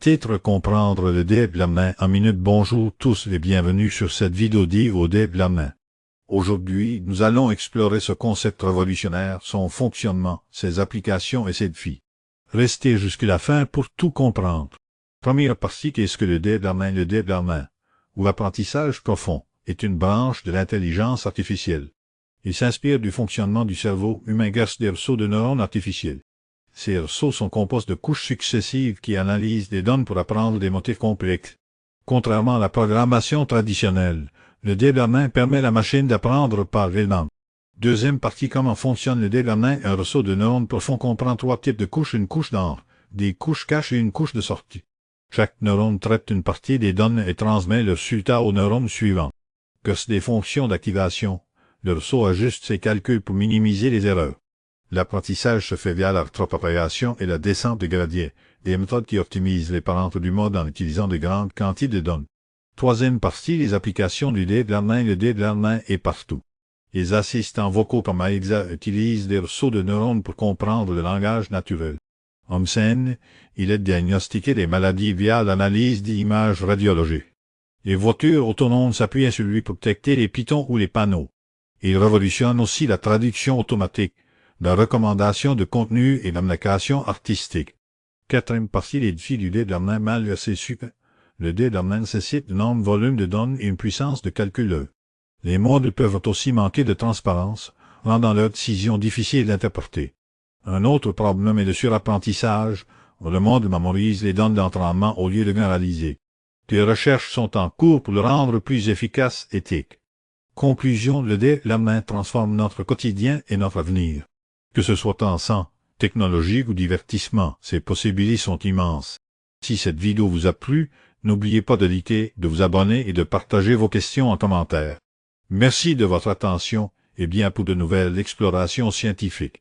Titre: comprendre le développement en minutes. Bonjour tous et bienvenue sur cette vidéo dédiée au développement. Aujourd'hui, nous allons explorer ce concept révolutionnaire, son fonctionnement, ses applications et ses défis. Restez jusqu'à la fin pour tout comprendre. Première partie: qu'est-ce que le développement? Le développement, ou l'apprentissage profond, est une branche de l'intelligence artificielle. Il s'inspire du fonctionnement du cerveau humain grâce à des réseaux de neurones artificiels. Ces réseaux sont composés de couches successives qui analysent des données pour apprendre des motifs complexes. Contrairement à la programmation traditionnelle, le développement permet à la machine d'apprendre par elle-même. Deuxième partie: comment fonctionne le développement? Un réseau de neurones profonds comprend trois types de couches: une couche d'entrée, des couches caches et une couche de sortie. Chaque neurone traite une partie des données et transmet le résultat au neurone suivant. Grâce à des fonctions d'activation, le réseau ajuste ses calculs pour minimiser les erreurs. L'apprentissage se fait via la rétropropagation et la descente de gradients, des méthodes qui optimisent les paramètres du mode en utilisant de grandes quantités de données. Troisième partie: les applications du développement. Le développement est partout. Les assistants vocaux comme Alexa utilisent des réseaux de neurones pour comprendre le langage naturel. Homme sain, il aide à diagnostiquer des maladies via l'analyse d'images radiologiques. Les voitures autonomes s'appuient sur lui pour détecter les pitons ou les panneaux. Il révolutionne aussi la traduction automatique, la recommandation de contenu et l'application artistique. Quatrième partie: les défis du développement. Mal versé super. Le développement nécessite un énorme volume de données et une puissance de calcul. Les modèles peuvent aussi manquer de transparence, rendant leurs décisions difficiles à interpréter. Un autre problème est le surapprentissage. Le modèle mémorise les données d'entraînement au lieu de généraliser. Des recherches sont en cours pour le rendre plus efficace et éthique. Conclusion: le développement transforme notre quotidien et notre avenir. Que ce soit en sens, technologique ou divertissement, ses possibilités sont immenses. Si cette vidéo vous a plu, n'oubliez pas de liker, de vous abonner et de partager vos questions en commentaire. Merci de votre attention et bien pour de nouvelles explorations scientifiques.